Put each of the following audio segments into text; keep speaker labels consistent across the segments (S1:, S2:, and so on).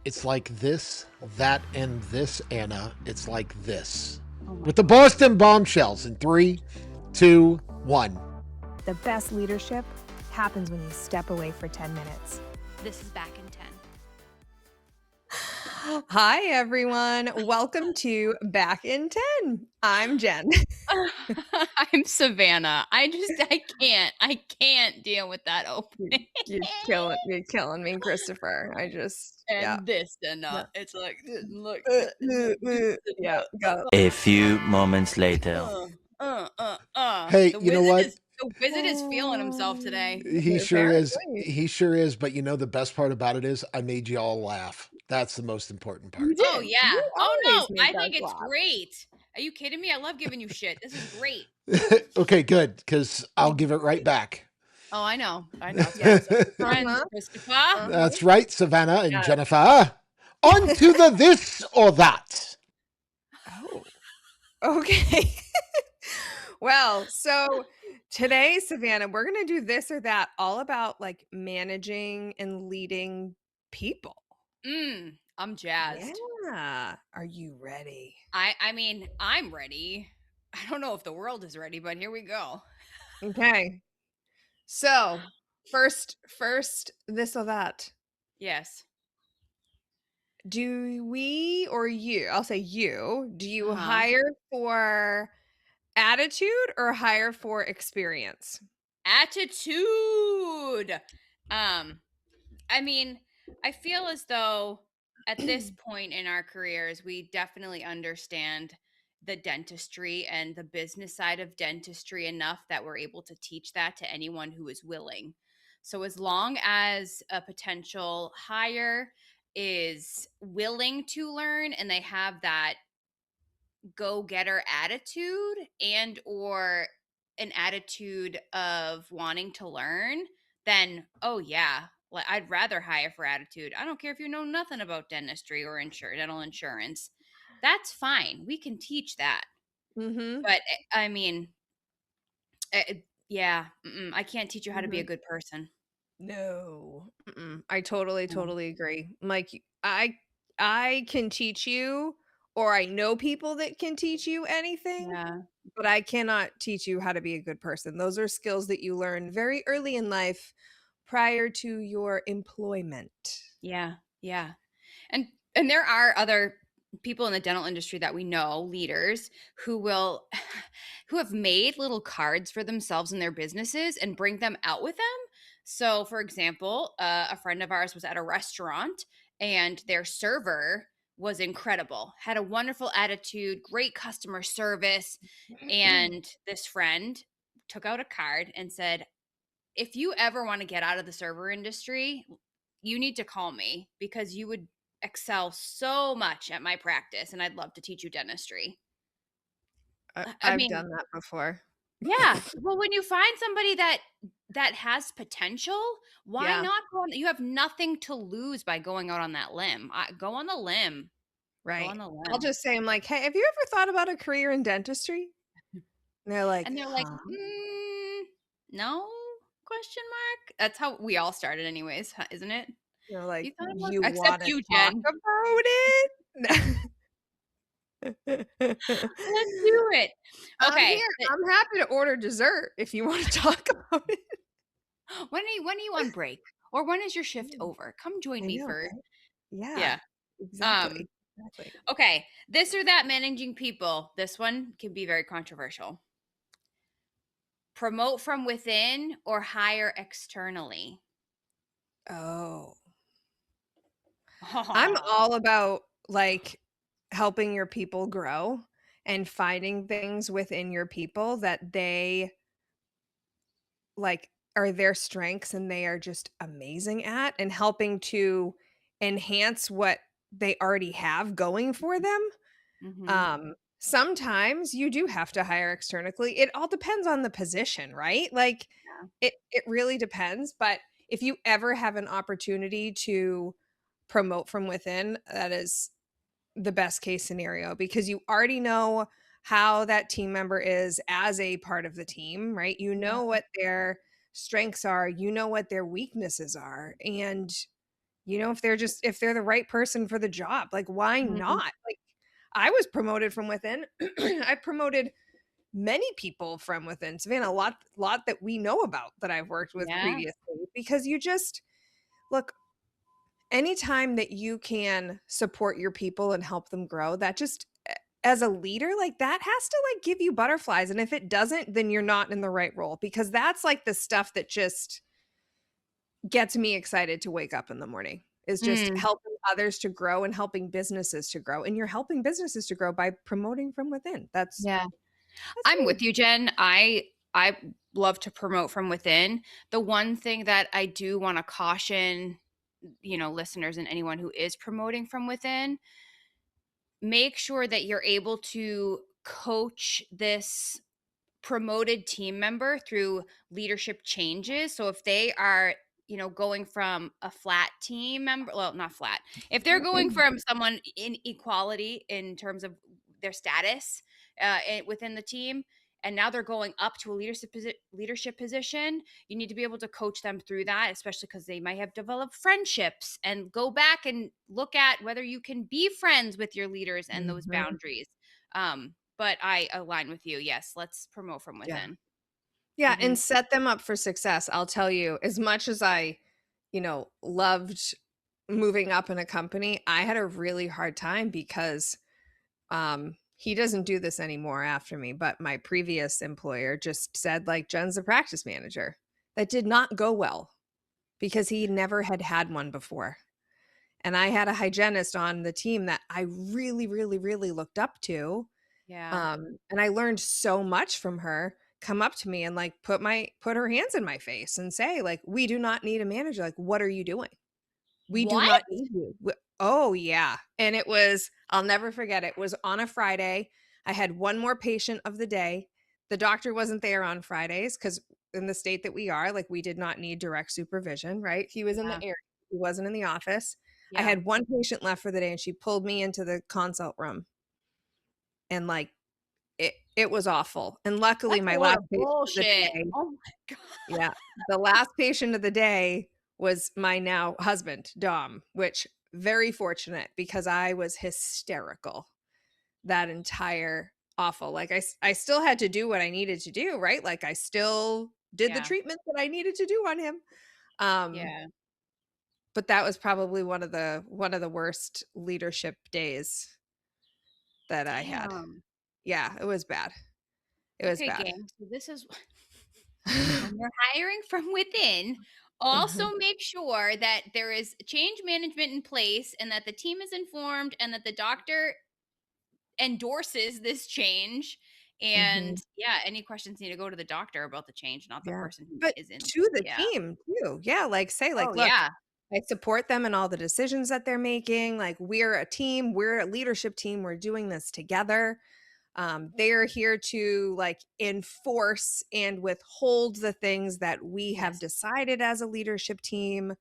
S1: It's like this, that, and this, Anna. It's like this.
S2: Oh my
S1: With the
S2: God.
S1: Boston Bombshells in 3, 2, 1.
S3: The best leadership happens when you step away for 10 minutes.
S2: This is Back in 10.
S3: Hi, everyone. Welcome to Back in 10. I'm Jen.
S2: I'm Savanah. I can't deal with that opening.
S3: You're killing me, Christopher.
S2: And this and it's like, look.
S3: Yeah, got it.
S4: A few moments later.
S1: Hey, you know what?
S2: The wizard is feeling himself today.
S1: He sure is.
S3: Apparently.
S1: He sure is. But you know, the best part about it is I made you all laugh. That's the most important part.
S3: You did.
S2: Oh yeah.
S3: You
S2: Oh
S3: always
S2: no,
S3: make
S2: I think
S3: us
S2: it's
S3: laugh.
S2: great. Are you kidding me? I love giving you shit. This is great.
S1: Okay, good. Because I'll give it right back.
S2: Oh, I know.
S3: Yeah.
S2: Friends,
S3: Uh-huh.
S2: Christopher.
S1: That's right, Savannah and
S3: Yeah.
S1: Jennifer. On to the this or that.
S3: Oh, okay. Well, so today, Savannah, we're going to do this or that, all about like managing and leading people.
S2: I'm jazzed.
S3: Yeah. Are you ready?
S2: I mean, I'm ready. I don't know if the world is ready, but here we go.
S3: Okay. So, first, this or that.
S2: Yes.
S3: Do we or you, I'll say you, do you
S2: Uh-huh.
S3: hire for attitude or hire for experience?
S2: Attitude. I mean, I feel as though at this point in our careers, we definitely understand the dentistry and the business side of dentistry enough that we're able to teach that to anyone who is willing. So, as long as a potential hire is willing to learn and they have that go-getter attitude and or an attitude of wanting to learn, then oh yeah, like I'd rather hire for attitude. I don't care if you know nothing about dentistry or dental insurance. That's fine. We can teach that.
S3: Mm-hmm.
S2: But I mean, yeah, I can't teach you how to be a
S3: Mhm.
S2: good person.
S3: No. I totally,
S2: No.
S3: totally agree. Like I can teach you, or I know people that can teach you anything,
S2: Yeah.
S3: but I cannot teach you how to be a good person. Those are skills that you learn very early in life prior to your employment.
S2: Yeah. Yeah. And there are other people in the dental industry that we know, leaders who will who have made little cards for themselves in their businesses and bring them out with them. So, for example, a friend of ours was at a restaurant and their server was incredible, had a wonderful attitude, great customer service, and this friend took out a card and said, "If you ever want to get out of the server industry, you need to call me because you would excel so much at my practice and I'd love to teach you dentistry." I
S3: I've
S2: mean,
S3: done that before.
S2: yeah. Well, when you find somebody that has potential, why
S3: Yeah.
S2: not go on? You have nothing to lose by going out on that limb. Go on the limb. Go
S3: Right.
S2: on the
S3: I'll
S2: limb.
S3: just say, I'm like, hey, have you ever thought about a career in dentistry? And they're like,
S2: And they're like,
S3: huh?
S2: no? Question mark. That's how we all started, anyways, isn't it?
S3: They're like,
S2: You thought about
S3: you
S2: except
S3: want to
S2: you,
S3: talk
S2: Jen.
S3: about it?
S2: Let's do it.
S3: I'm
S2: Okay.
S3: here. I'm happy to order dessert if you want to talk about it.
S2: When are you on break? Or when is your shift over? Come join
S3: I
S2: me
S3: know,
S2: for
S3: right? Yeah,
S2: yeah.
S3: exactly. Exactly.
S2: Okay. This or that managing people. This one can be very controversial. Promote from within or hire externally.
S3: Oh, I'm all about like helping your people grow and finding things within your people that they like are their strengths and they are just amazing at, and helping to enhance what they already have going for them.
S2: Mhm.
S3: Sometimes you do have to hire externally. It all depends on the position, right? Like
S2: Yeah.
S3: it really depends, but if you ever have an opportunity to promote from within, that is the best case scenario because you already know how that team member is as a part of the team, right? You know what their strengths are, you know what their weaknesses are, and if they're the right person for the job. Like, why
S2: Mhm.
S3: not? Like, I was promoted from within. I promoted many people from within. Savannah, a lot that we know about that I've worked with
S2: Yeah.
S3: previously, because you just look, anytime that you can support your people and help them grow, that just as a leader, like, that has to, like, give you butterflies, and if it doesn't, then you're not in the right role, because that's, like, the stuff that just gets me excited to wake up in the morning, is just
S2: Mm,
S3: helping others to grow and helping businesses to grow, and you're helping businesses to grow by promoting from within.
S2: yeah.
S3: That's
S2: I'm with
S3: great.
S2: you, Jen. I love to promote from within. The one thing that I do want to caution, listeners and anyone who is promoting from within, make sure that you're able to coach this promoted team member through leadership changes. So if they are, going from a flat team member, well, not flat, if they're going from someone in equality in terms of their status within the team, and now they're going up to a leadership position, you need to be able to coach them through that, especially because they might have developed friendships, and go back and look at whether you can be friends with your leaders and those
S3: Mhm.
S2: boundaries. But I align with you. Yes, let's promote from
S3: Yeah.
S2: within.
S3: Yeah,
S2: Mhm.
S3: and set them up for success. I'll tell you, as much as I, loved moving up in a company, I had a really hard time because he doesn't do this anymore after me, but my previous employer just said, like, Jen's a practice manager. That did not go well because he never had had one before. And I had a hygienist on the team that I really, really, really looked up to.
S2: Yeah.
S3: And I learned so much from her. Come up to me and, like, put her hands in my face and say, like, "We do not need a manager. Like, what are you doing? We do
S2: What?
S3: not need you." Oh, yeah. And I'll never forget, it was on a Friday. I had one more patient of the day. The doctor wasn't there on Fridays because in the state that we are, like, we did not need direct supervision, right? He was in the
S2: Yeah.
S3: area. He wasn't in the office. I
S2: Yeah.
S3: had one patient left for the day, and she pulled me into the consult room, and, like, it was awful. And luckily,
S2: That's a
S3: my
S2: load
S3: last
S2: of
S3: patient of the
S2: bullshit.
S3: day,
S2: Oh my god.
S3: yeah, the last patient of the day was my now husband, Dom, which very fortunate because I was hysterical that entire awful. Like, I still had to do what I needed to do, right? Like, I still did the
S2: Yeah.
S3: treatment that I needed to do on him. Um,
S2: Yeah.
S3: but that was probably one of the worst leadership days that I had.
S2: Damn.
S3: Yeah, it was bad. It was
S2: Okay,
S3: bad.
S2: gang. So this is when you're hiring from within, also make sure that there is change management in place, and that the team is informed, and that the doctor endorses this change. And
S3: Mhm.
S2: yeah, any questions need to go to the doctor about the change, not the
S3: Yeah.
S2: person who
S3: But
S2: is in.
S3: to the
S2: Yeah.
S3: team too. Yeah, like, say,
S2: Oh
S3: like, "Look,
S2: yeah.
S3: I support them in all the decisions that they're making. Like, we're a team, we're a leadership team, we're doing this together. They're here to, like, enforce and withhold the things that we have
S2: Yes.
S3: decided as a leadership team.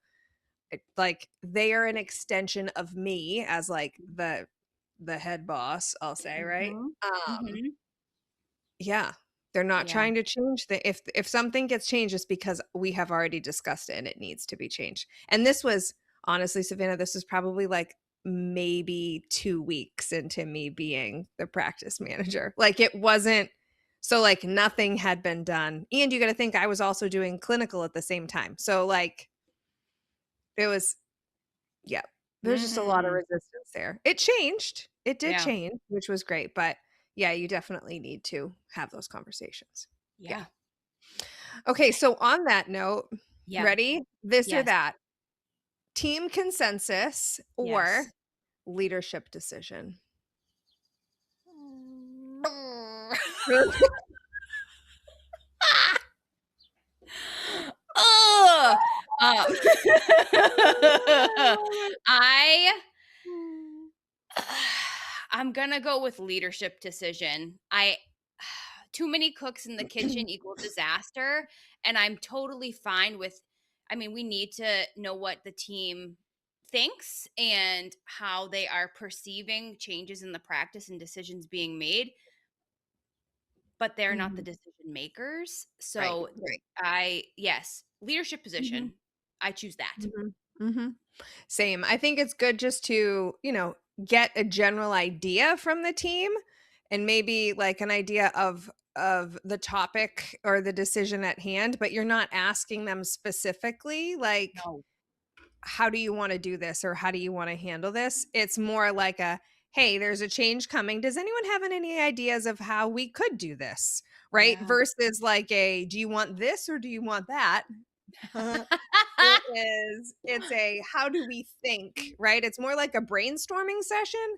S3: Like, they are an extension of me as, like, the head boss, I'll say, right?
S2: Mhm. Mhm.
S3: Yeah. They're not
S2: Yeah.
S3: trying to change the if something gets changed, it's because we have already discussed it and it needs to be changed. And this was honestly, Savannah, this was probably, like, maybe 2 weeks into me being the practice manager. Like, it wasn't so, like, nothing had been done. And you gotta think I was also doing clinical at the same time. So, like, it was yeah, there's just a lot of
S2: Mhm.
S3: resistance there. It changed. It did
S2: Yeah.
S3: change, which was great, but yeah, you definitely need to have those conversations. Yeah.
S2: Yeah.
S3: Okay, so on that note,
S2: Yeah.
S3: ready? This or
S2: Yes.
S3: that. Team consensus or
S2: Yes.
S3: leadership decision?
S2: Ugh! Um, I I'm gonna go with leadership decision. I too many cooks in the kitchen equal disaster, and I'm totally fine with. I mean, we need to know what the team thinks and how they are perceiving changes in the practice and decisions being made, but they're not the
S3: Mhm.
S2: decision makers.
S3: Right,
S2: So
S3: right.
S2: yes, leadership
S3: Mhm,
S2: position. I choose that.
S3: Mhm. Same. I think it's good just to, get a general idea from the team and maybe like an idea of the topic or the decision at hand, but you're not asking them specifically like
S2: No.
S3: how do you want to do this or how do you want to handle this? It's more like a hey, there's a change coming. Does anyone have any ideas of how we could do this? Right?
S2: Yeah.
S3: Versus like a do you want this or do you want that? It's a how do we think, right? It's more like a brainstorming session.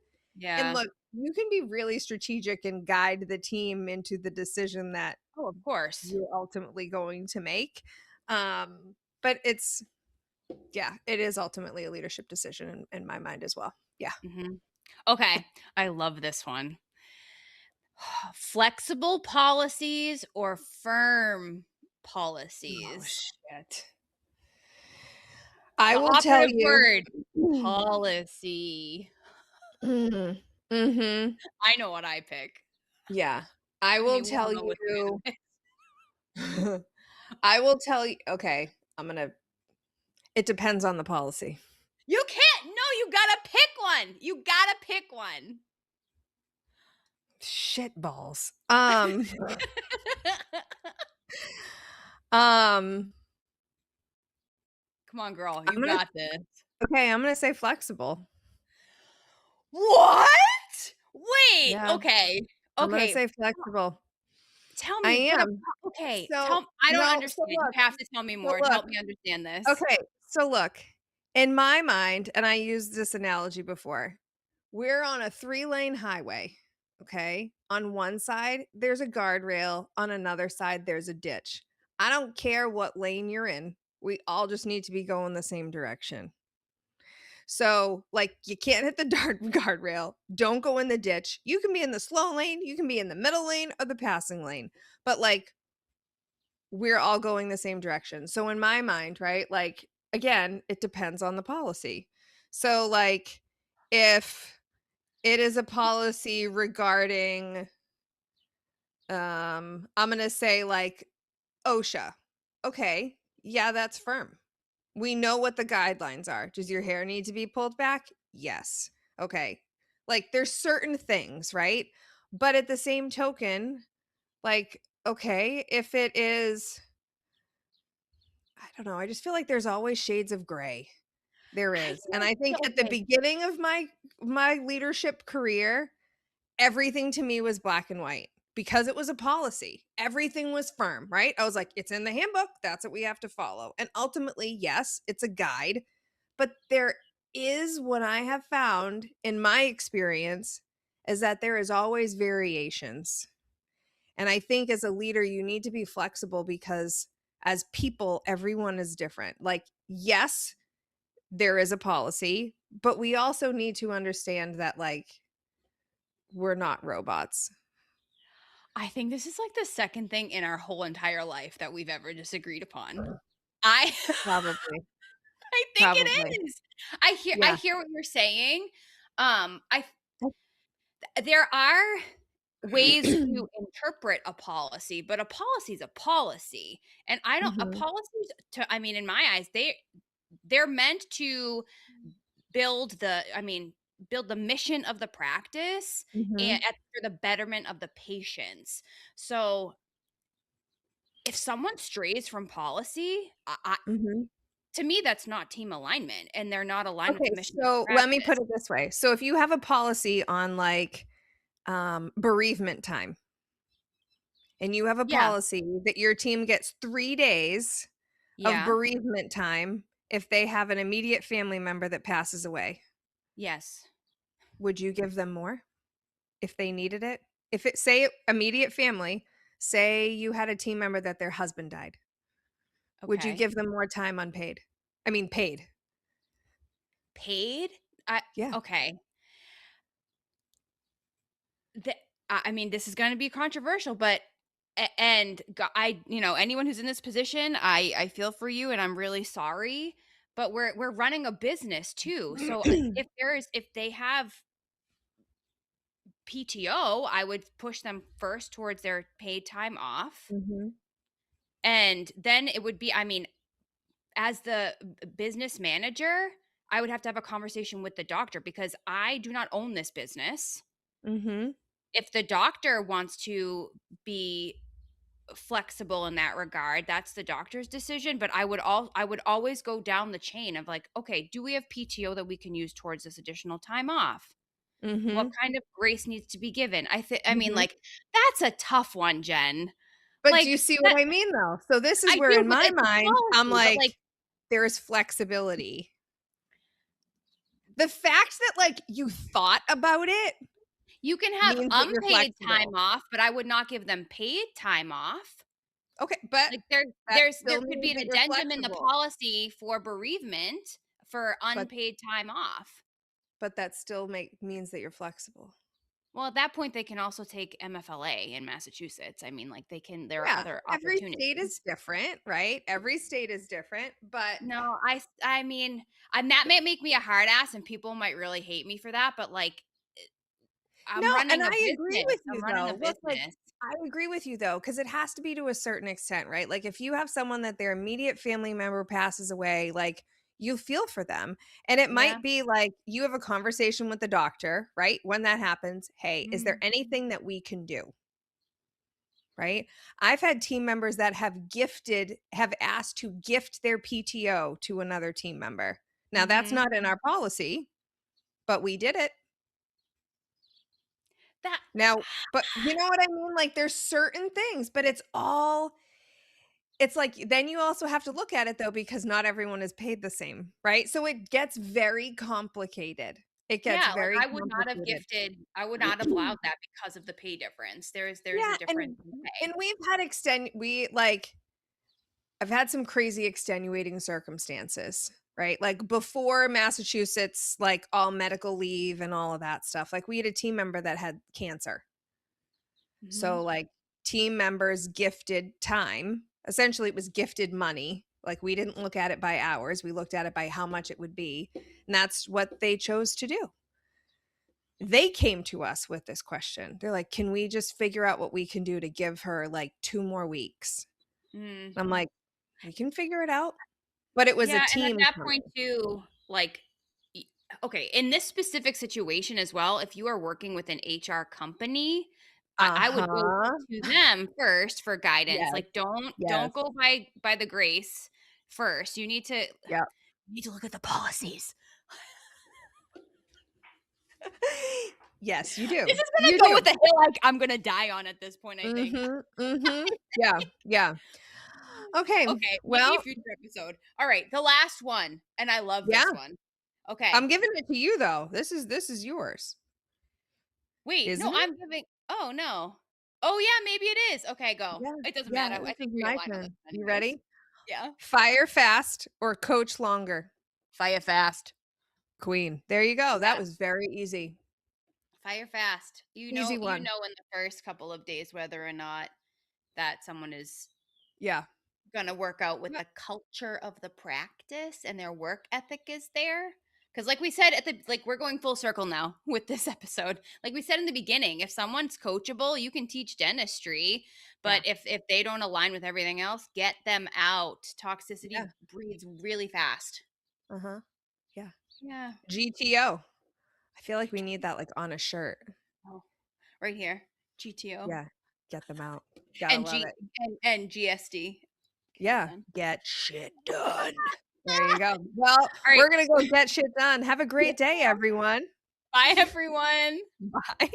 S3: And
S2: Yeah.
S3: look, you can be really strategic and guide the team into the decision that
S2: Oh, of course.
S3: you're ultimately going to make. But it is ultimately a leadership decision in my mind as well. Yeah.
S2: Mhm. Okay, I love this one. Flexible policies or firm
S3: Oh
S2: policies?
S3: shit. I
S2: The
S3: will tell
S2: operative
S3: you.
S2: word, policy.
S3: Mhm. Mhm.
S2: I know what I pick.
S3: Yeah. I
S2: I
S3: will
S2: mean, we all
S3: tell
S2: know what the
S3: you.
S2: answer is.
S3: I will tell you. Okay, I'm gonna it depends on the policy.
S2: You can't. No, you gotta pick one. You gotta pick one.
S3: Shit balls. Um,
S2: Come on, girl.
S3: I'm
S2: You
S3: gonna
S2: got this.
S3: I'm gonna say flexible.
S2: What? Wait.
S3: Yeah,
S2: Okay.
S3: I'm gonna
S2: Okay.
S3: say flexible.
S2: Tell
S3: I
S2: me, but
S3: am.
S2: okay.
S3: So
S2: I don't
S3: no,
S2: understand. You have to tell me
S3: so
S2: more to
S3: look,
S2: help me understand this.
S3: okay, so look, in my mind, and I used this analogy before, we're on a 3-lane highway, okay? On one side, there's a guardrail, on another side, there's a ditch. I don't care what lane you're in, we all just need to be going the same direction. So, like, you can't hit the guardrail. Don't go in the ditch. You can be in the slow lane, you can be in the middle lane or the passing lane. But like, we're all going the same direction. So in my mind, right? Like again, it depends on the policy. So like if it is a policy regarding I'm going to say like OSHA. Okay, yeah, that's firm. We know what the guidelines are. Does your hair need to be pulled back? Yes. Okay. Like there's certain things, right? But at the same token, like okay, if it is I don't know, I just feel like there's always shades of gray. There
S2: I
S3: is. And
S2: feel
S3: I think at the
S2: okay.
S3: beginning of my leadership career, everything to me was black and white because it was a policy. Everything was firm, right? I was like, it's in the handbook. That's what we have to follow. And ultimately, yes, it's a guide, but there is what I have found in my experience is that there is always variations. And I think as a leader, you need to be flexible because as people, everyone is different. Like, yes, there is a policy, but we also need to understand that, like, we're not robots.
S2: I think this is like the second thing in our whole entire life that we've ever disagreed upon. I
S3: Probably.
S2: I think
S3: Probably.
S2: it is. I
S3: Yeah.
S2: hear what you're saying. I there are ways to interpret a policy, but a policy is a policy. And I don't a
S3: Mhm.
S2: policies to I mean in my eyes they're meant to build the mission of the practice and
S3: Mhm.
S2: for the betterment of the patients. So if someone strays from policy,
S3: Mhm.
S2: to me that's not team alignment and they're not aligned with
S3: Okay,
S2: the mission of the
S3: so let me put
S2: practice.
S3: it this way. So if you have a policy on, like, bereavement time, and you have a
S2: Yeah.
S3: policy that your team gets 3 days of
S2: Yeah.
S3: bereavement time if they have an immediate family member that passes away.
S2: Yes.
S3: Would you give them more if they needed it? If it say immediate family, say you had a team member that their husband died, would you
S2: Okay.
S3: give them more time unpaid? I mean paid.
S2: Paid? I
S3: Yeah.
S2: okay. The I mean, this is gonna be controversial, but and anyone who's in this position, I feel for you and I'm really sorry, but we're running a business too. So if they have PTO, I would push them first towards their paid time off.
S3: Mhm.
S2: And then it would be I mean, as the business manager, I would have to have a conversation with the doctor because I do not own this business.
S3: Mhm.
S2: If the doctor wants to be flexible in that regard, that's the doctor's decision, but I would always go down the chain of like, okay, do we have PTO that we can use towards this additional time off? What
S3: Mhm.
S2: kind of grace needs to be given? I mean,
S3: Mhm.
S2: like, that's a tough one, Jen.
S3: But do you
S2: Like,
S3: see
S2: that
S3: what I mean, though? So this is
S2: I
S3: where
S2: do,
S3: in
S2: but
S3: my
S2: it's a
S3: mind, I'm
S2: policy, but, like,
S3: like, there's flexibility. The fact that, like, you thought about it
S2: you can have
S3: means that you're
S2: unpaid time
S3: flexible.
S2: off, but I would not give them paid time off.
S3: Okay, but
S2: Like,
S3: that
S2: there
S3: still
S2: could
S3: means
S2: be an
S3: that you're
S2: addendum in the
S3: flexible.
S2: policy for bereavement for
S3: But
S2: unpaid time off.
S3: that still means that you're flexible.
S2: Well, at that point, they can also take MFLA in Massachusetts. I mean, like, there are
S3: Yeah,
S2: other
S3: every state
S2: opportunities.
S3: is different, right? Every state is different, but
S2: No, I mean, that may make me a hard ass, and people might really hate me for that, but, like,
S3: no,
S2: I'm
S3: and
S2: running a
S3: I agree
S2: business.
S3: with you
S2: I'm running a
S3: though. Look, like
S2: business.
S3: I agree with you though, because it has to be to a certain extent, right? Like if you have someone that their immediate family member passes away, like you feel for them. And it
S2: Yeah.
S3: might be like you have a conversation with the doctor, right? When that happens, hey, is there
S2: Mhm.
S3: anything that we can do? Right. I've had team members that have asked to gift their PTO to another team member. Now, that's
S2: Mhm.
S3: not in our policy, but we did it.
S2: That
S3: Now, but you know what I mean? Like there's certain things, but it's like then you also have to look at it though because not everyone is paid the same, right? So it gets very complicated. It gets
S2: yeah, like,
S3: very complicated.
S2: I would not have allowed that because of the pay difference. There's a
S3: Yeah,
S2: difference in
S3: and
S2: pay.
S3: we've had extend we like I've had some crazy extenuating circumstances, right? Like before Massachusetts, like all medical leave and all of that stuff. Like we had a team member that had cancer.
S2: Mhm.
S3: So like team members gifted time. Essentially it was gifted money. Like we didn't look at it by hours. We looked at it by how much it would be. And that's what they chose to do. They came to us with this question. They're like, "Can we just figure out what we can do to give her like 2 more weeks?"
S2: Mm.
S3: And I'm like, "We can figure it out." But it was a
S2: Yeah, and at
S3: team
S2: that point
S3: coming.
S2: too, like, y okay, in this specific situation as well, if you are working with an HR company, I would go
S3: Uh-huh.
S2: to them first for guidance,
S3: Yes,
S2: like, don't
S3: yes.
S2: go by the grace first,
S3: Yep.
S2: you need to look at the policies.
S3: Yes, you
S2: This
S3: do.
S2: is
S3: You
S2: gonna go with
S3: do.
S2: the hill, like, I'm gonna die on at this point, I think.
S3: Mhm, mhm. Yeah, yeah. Okay,
S2: Okay, maybe a
S3: well,
S2: future episode. Alright, the last one, and I love
S3: yeah.
S2: this one. Okay.
S3: I'm giving it to you, though. This is yours,
S2: Wait, no,
S3: isn't it?
S2: I'm giving oh, no. Oh, yeah, maybe it is. Okay, go.
S3: Yeah,
S2: It doesn't
S3: yeah,
S2: matter. I
S3: this
S2: think
S3: is
S2: we
S3: my
S2: align on this
S3: turn.
S2: one
S3: You
S2: anyways.
S3: ready?
S2: Yeah.
S3: Fire fast or coach longer?
S2: Fire fast.
S3: Queen. There you go. That
S2: Yeah,
S3: was very easy.
S2: fire fast.
S3: Easy
S2: You
S3: one.
S2: know in the first couple of days whether or not that someone is
S3: Yeah.
S2: gonna work out with
S3: Yep.
S2: the culture of the practice and their work ethic is there. Because like we said at the like we're going full circle now with this episode. Like we said in the beginning, if someone's coachable, you can teach dentistry.
S3: Yeah.
S2: But if they don't align with everything else, get them out.
S3: Yeah.
S2: Toxicity breeds really fast.
S3: Uh-huh. Yeah.
S2: Yeah.
S3: GTO. I feel like we need that, like, on a shirt.
S2: Oh, right here. GTO.
S3: Yeah. Get them out. Gotta
S2: And
S3: love it.
S2: and GSD. Get it
S3: Yeah.
S2: done.
S3: Get shit done. There you go. Well,
S2: All right.
S3: we're gonna go get shit done. Have a
S2: Yeah.
S3: great day, everyone.
S2: Bye everyone.
S3: Bye.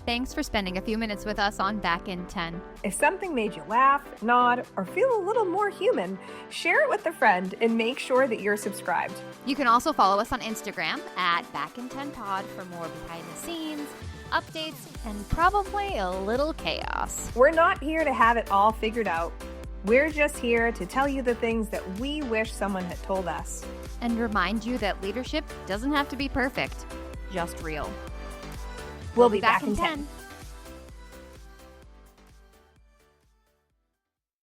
S5: Thanks for spending a few minutes with us on Back in 10.
S6: If something made you laugh, nod, or feel a little more human, share it with a friend and make sure that you're subscribed.
S5: You can also follow us on Instagram at Back in 10 Pod for more behind the scenes, updates, and probably a little chaos.
S6: We're not here to have it all figured out. We're just here to tell you the things that we wish someone had told us.
S5: And remind you that leadership doesn't have to be perfect, just real.
S6: We'll be back in 10.